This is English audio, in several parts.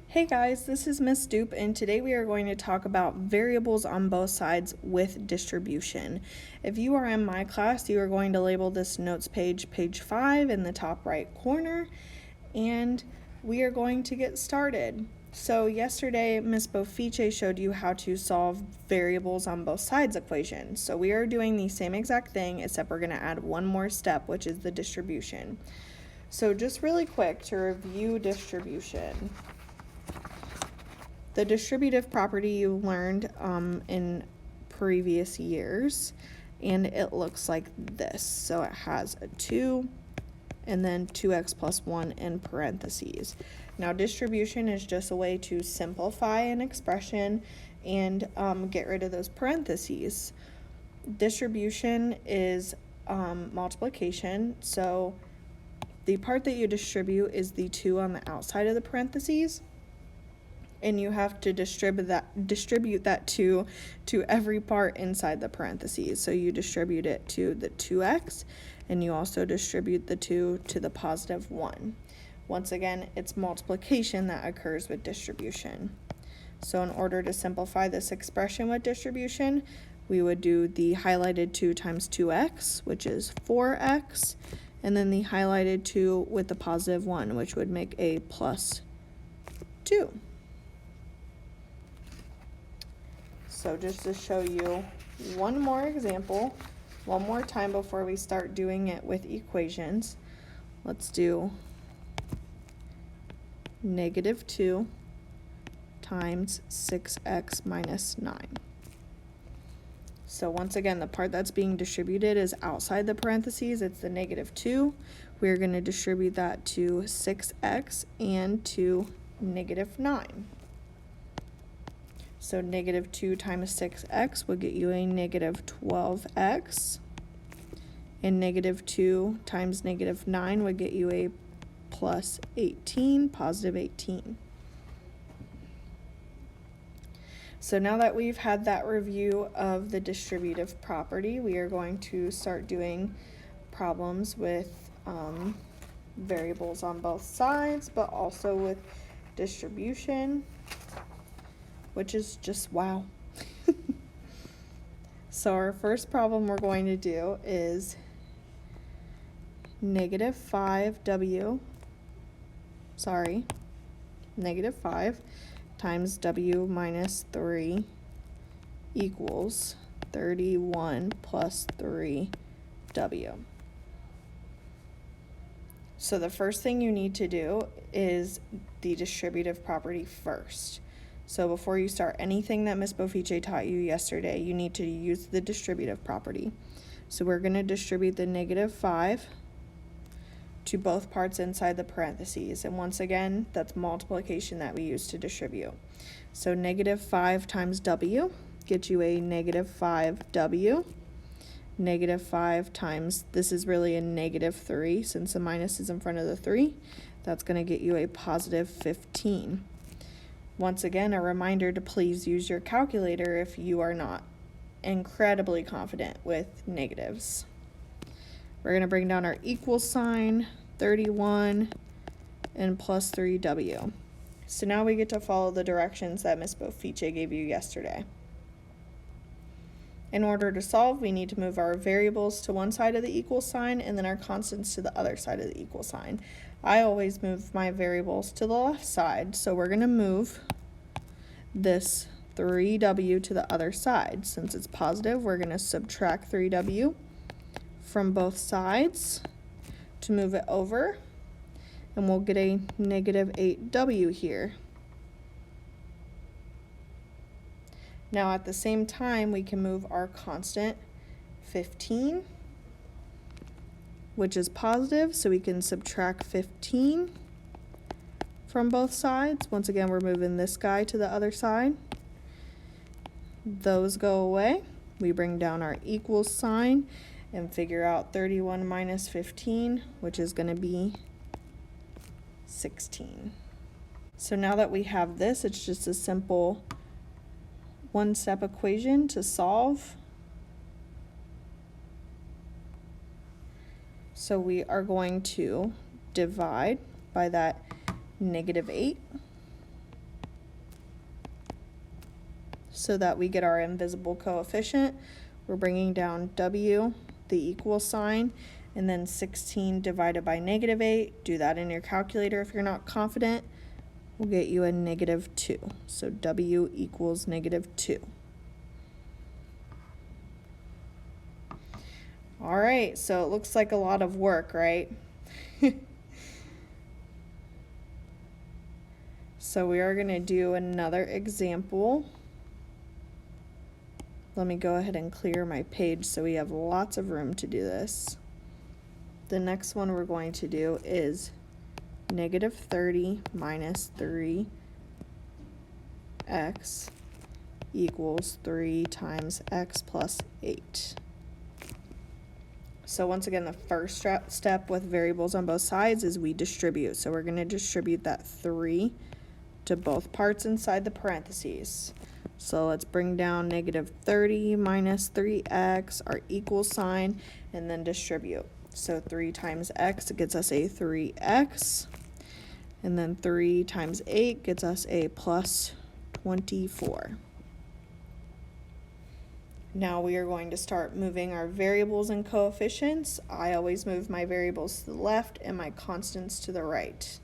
Hey guys, this is Miss Dupe, and today we are going to talk about variables on both sides with distribution. If you are in my class, you are going to label this notes page, page 5 in the top right corner, and we are going to get started. So yesterday, Miss Bofice showed you how to solve variables on both sides equations. So we are doing the same exact thing, except we're going to add one more step, which is the distribution. So just really quick to review distribution. The distributive property you learned in previous years, and it looks like this. So it has a 2 and then 2x plus 1 in parentheses. Now distribution is just a way to simplify an expression and get rid of those parentheses. Distribution is multiplication, so the part that you distribute is the 2 on the outside of the parentheses, and you have to distribute that 2 to every part inside the parentheses. So you distribute it to the 2x, and you also distribute the 2 to the positive 1. Once again, it's multiplication that occurs with distribution. So in order to simplify this expression with distribution, we would do the highlighted 2 times 2x, which is 4x, and then the highlighted 2 with the positive 1, which would make a plus 2. So just to show you one more example, one more time before we start doing it with equations, let's do -2 times 6x minus 9. So once again, the part that's being distributed is outside the parentheses. It's the -2. We're going to distribute that to 6x and to -9. So -2 times 6x would get you a -12x, and -2 times -9 would get you a plus 18, positive 18. So now that we've had that review of the distributive property, we are going to start doing problems with variables on both sides, but also with distribution, which is just wow. So our first problem we're going to do is -5 times w minus 3 equals 31 plus 3w. So the first thing you need to do is the distributive property first. So before you start anything that Ms. Bofice taught you yesterday, you need to use the distributive property. So we're going to distribute the -5 to both parts inside the parentheses. And once again, that's multiplication that we use to distribute. So -5 times w gets you a -5w. -5 times, this is really a -3 since the minus is in front of the 3. That's going to get you a positive 15. Once again, a reminder to please use your calculator if you are not incredibly confident with negatives. We're going to bring down our equal sign, 31 and plus 3w. So now we get to follow the directions that Ms. Bofice gave you yesterday. In order to solve, we need to move our variables to one side of the equal sign and then our constants to the other side of the equal sign. I always move my variables to the left side, so we're going to move this 3w to the other side. Since it's positive, we're going to subtract 3w from both sides to move it over, and we'll get a -8w here. Now at the same time, we can move our constant 15, which is positive, so we can subtract 15 from both sides. Once again, we're moving this guy to the other side. Those go away. We bring down our equals sign and figure out 31 minus 15, which is going to be 16. So now that we have this, it's just a simple one-step equation to solve. So we are going to divide by that -8 so that we get our invisible coefficient. We're bringing down w, the equal sign, and then 16 divided by -8. Do that in your calculator if you're not confident. Will get you a -2. So w equals -2. All right, so it looks like a lot of work, right? So we are going to do another example. Let me go ahead and clear my page so we have lots of room to do this. The next one we're going to do is -30 minus 3x equals 3 times x plus 8. So once again, the first step with variables on both sides is we distribute. So we're going to distribute that 3 to both parts inside the parentheses. So let's bring down -30 minus 3x, our equal sign, and then distribute. So 3 times x gets us a 3x, and then 3 times 8 gets us a plus 24. Now we are going to start moving our variables and coefficients. I always move my variables to the left and my constants to the right.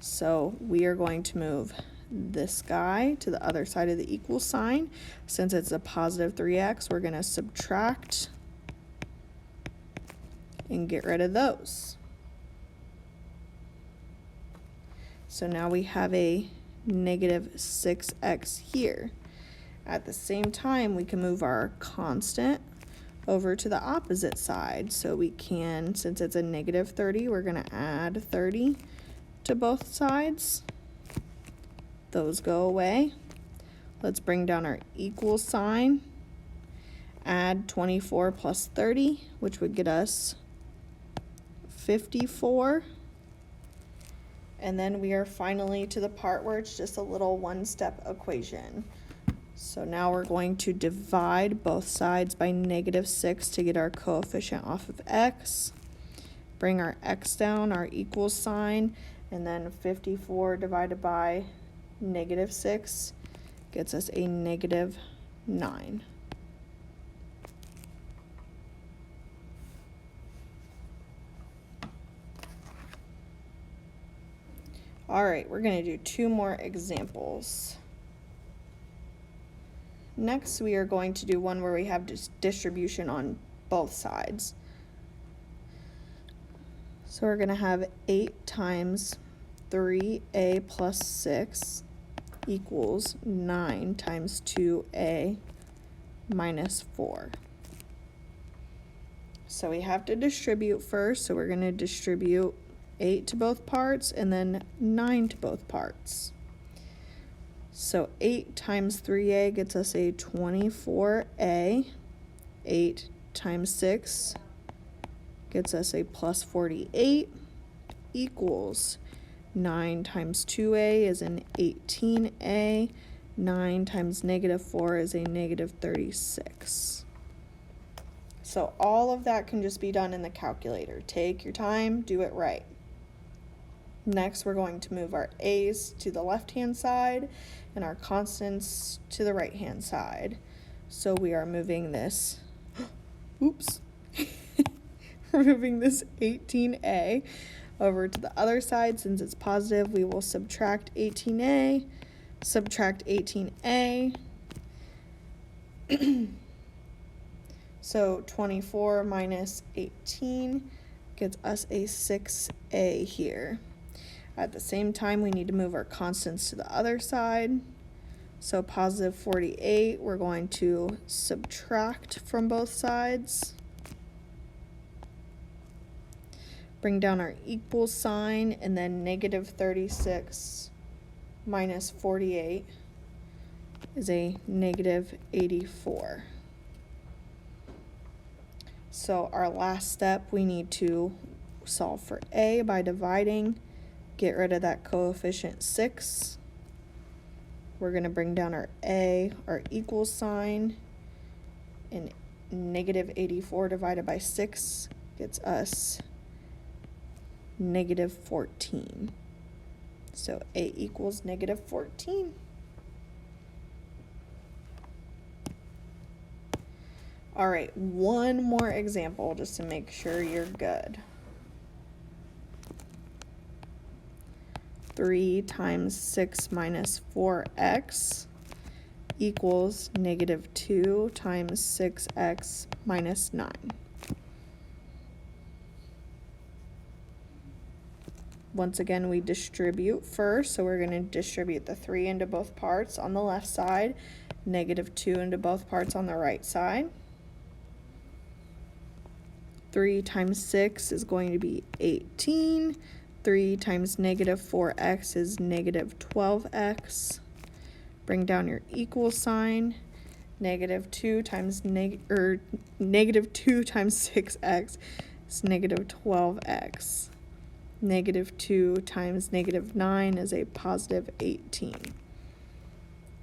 So we are going to move this guy to the other side of the equal sign. Since it's a positive 3x, we're going to subtract and get rid of those. So now we have a -6x here. At the same time, we can move our constant over to the opposite side. So we can, since it's a -30, we're going to add 30 to both sides. Those go away. Let's bring down our equal sign. Add 24 plus 30, which would get us 54. And then we are finally to the part where it's just a little one-step equation. So now we're going to divide both sides by -6 to get our coefficient off of x. Bring our x down, our equal sign, and then 54 divided by -6 gets us a -9. All right, we're going to do 2 more examples. Next, we are going to do one where we have distribution on both sides. So we're going to have 8 times 3a plus 6 equals 9 times 2a minus 4. So we have to distribute first, so we're going to distribute 8 to both parts and then 9 to both parts. So 8 times 3a gets us a 24a. 8 times 6 gets us a plus 48 equals 9 times 2a is an 18a. 9 times -4 is a -36. So all of that can just be done in the calculator. Take your time, do it right. Next, we're going to move our a's to the left-hand side and our constants to the right-hand side. So we are moving this, oops, we're moving this 18a over to the other side. Since it's positive, we will subtract 18a, subtract 18a. So 24 minus 18 gets us a 6a here. At the same time, we need to move our constants to the other side. So positive 48, we're going to subtract from both sides. Bring down our equal sign, and then -36 minus 48 is a -84. So our last step, we need to solve for a by dividing. Get rid of that coefficient 6. We're going to bring down our a, our equal sign, and -84 divided by 6 gets us -14. So a equals -14. All right, one more example just to make sure you're good. 3 times 6 minus 4x equals negative 2 times 6x minus 9. Once again, we distribute first, so we're going to distribute the 3 into both parts on the left side, negative 2 into both parts on the right side. 3 times 6 is going to be 18. 3 times negative 4x is negative 12x. Bring down your equal sign. Negative 2 times negative 2 times 6x is negative 12x. Negative 2 times negative 9 is a positive 18.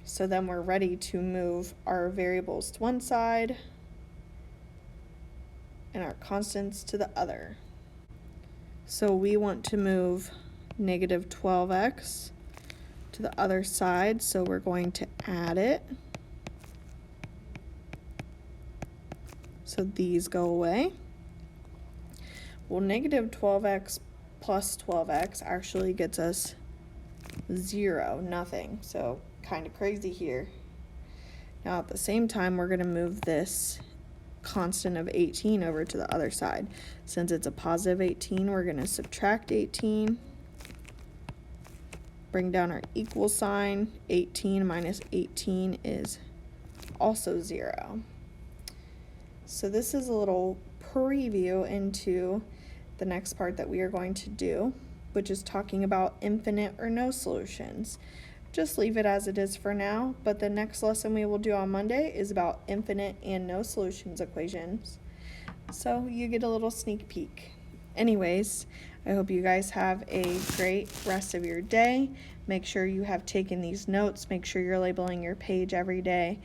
So then we're ready to move our variables to one side and our constants to the other. So we want to move negative 12x to the other side, so we're going to add it. So these go away. Well, negative 12x plus 12x actually gets us 0, nothing. So kind of crazy here. Now at the same time, we're going to move this constant of 18 over to the other side. Since it's a positive 18, we're going to subtract 18. Bring down our equal sign. 18 minus 18 is also 0. So this is a little preview into the next part that we are going to do, which is talking about infinite or no solutions. Just leave it as it is for now, but the next lesson we will do on Monday is about infinite and no solutions equations. So you get a little sneak peek. Anyways, I hope you guys have a great rest of your day. Make sure you have taken these notes. Make sure you're labeling your page every day.